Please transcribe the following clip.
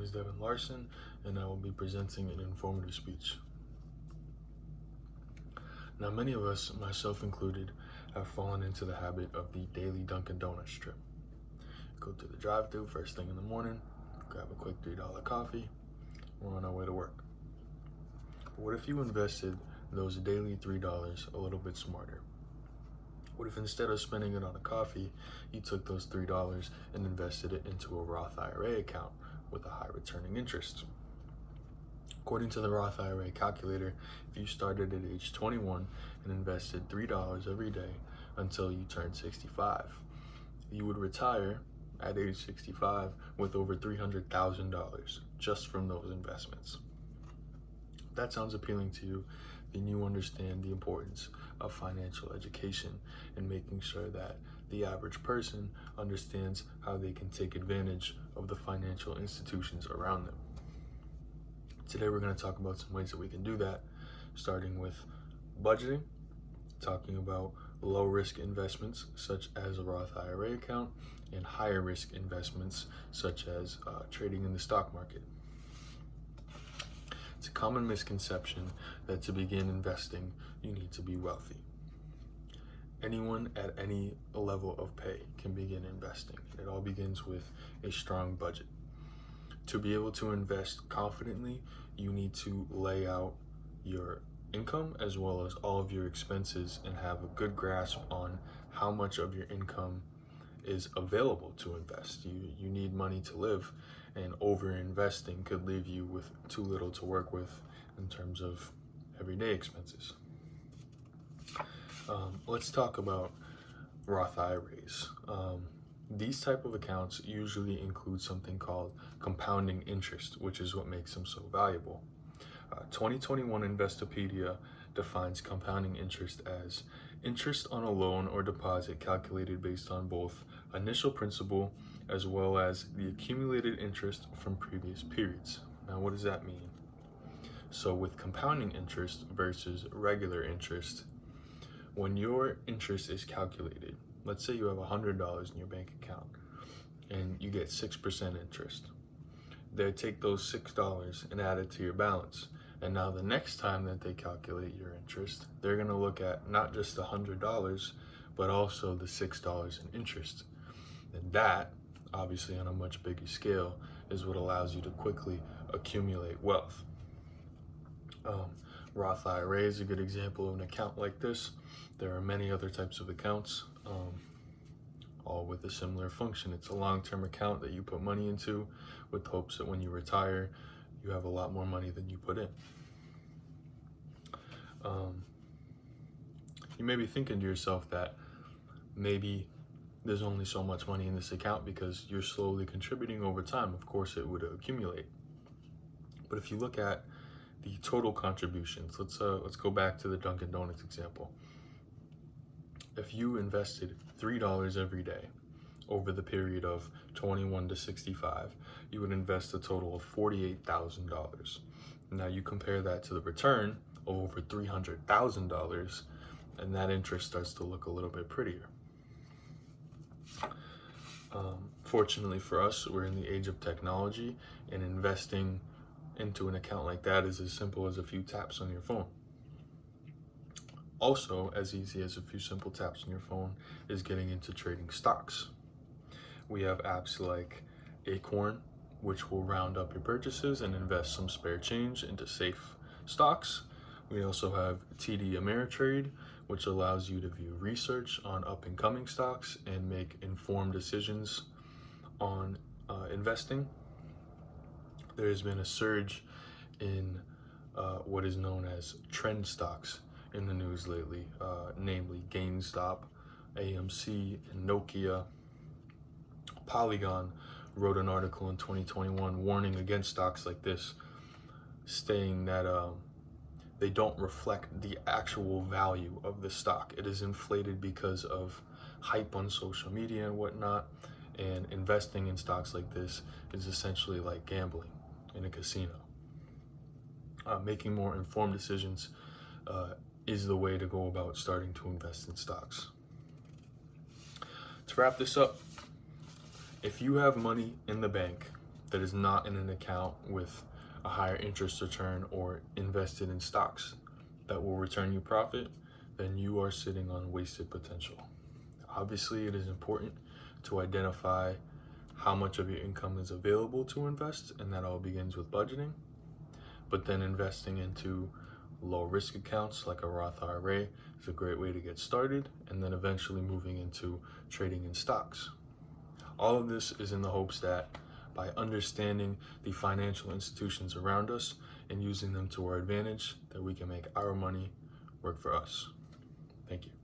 is Devin Larson, and I will be presenting an informative speech. Now, many of us, myself included, have fallen into the habit of the daily Dunkin' Donuts trip. Go to the drive-thru first thing in the morning, grab a quick $3 coffee, we're on our way to work. But what if you invested those daily $3 a little bit smarter? What if instead of spending it on a coffee, you took those $3 and invested it into a Roth IRA account with a high returning interest? According to the Roth IRA calculator, if you started at age 21 and invested $3 every day until you turned 65, you would retire at age 65 with over $300,000 just from those investments. If that sounds appealing to you, then you understand the importance of financial education and making sure that the average person understands how they can take advantage of the financial institutions around them. Today we're going to talk about some ways that we can do that, starting with budgeting, talking about low risk investments such as a Roth IRA account, and higher risk investments such as trading in the stock market. It's a common misconception that to begin investing, you need to be wealthy. Anyone at any level of pay can begin investing. It all begins with a strong budget. To be able to invest confidently, you need to lay out your income as well as all of your expenses and have a good grasp on how much of your income is available to invest. You need money to live, and over investing could leave you with too little to work with in terms of everyday expenses. Let's talk about Roth IRAs. These type of accounts usually include something called compounding interest, which is what makes them so valuable. 2021 Investopedia defines compounding interest as interest on a loan or deposit calculated based on both initial principal as well as the accumulated interest from previous periods. Now, what does that mean? So with compounding interest versus regular interest, when your interest is calculated, let's say you have $100 in your bank account and you get 6% interest. They take those $6 and add it to your balance. And now the next time that they calculate your interest, they're going to look at not just the $100, but also the $6 in interest. And that, obviously on a much bigger scale, is what allows you to quickly accumulate wealth. Roth IRA is a good example of an account like this. There are many other types of accounts, all with a similar function. It's a long-term account that you put money into with hopes that when you retire, you have a lot more money than you put in. You may be thinking to yourself that maybe there's only so much money in this account because you're slowly contributing over time. Of course, it would accumulate. But if you look at the total contributions, let's go back to the Dunkin' Donuts example. If you invested $3 every day over the period of 21 to 65, you would invest a total of $48,000. Now you compare that to the return of over $300,000, and that interest starts to look a little bit prettier. Fortunately for us, we're in the age of technology, and investing into an account like that is as simple as a few taps on your phone. Also, as easy as a few simple taps on your phone is getting into trading stocks. We have apps like Acorn, which will round up your purchases and invest some spare change into safe stocks. We also have TD Ameritrade, which allows you to view research on up-and-coming stocks and make informed decisions on investing. There has been a surge in what is known as trend stocks in the news lately, namely GameStop, AMC, and Nokia. Polygon wrote an article in 2021 warning against stocks like this, stating that they don't reflect the actual value of the stock. It is inflated because of hype on social media and whatnot, and investing in stocks like this is essentially like gambling in a casino. Making more informed decisions is the way to go about starting to invest in stocks. To wrap this up, if you have money in the bank that is not in an account with a higher interest return or invested in stocks that will return you profit, then you are sitting on wasted potential. Obviously, it is important to identify how much of your income is available to invest, and that all begins with budgeting. But then investing into low risk accounts like a Roth IRA is a great way to get started, and then eventually moving into trading in stocks. All of this is in the hopes that by understanding the financial institutions around us and using them to our advantage, that we can make our money work for us. Thank you.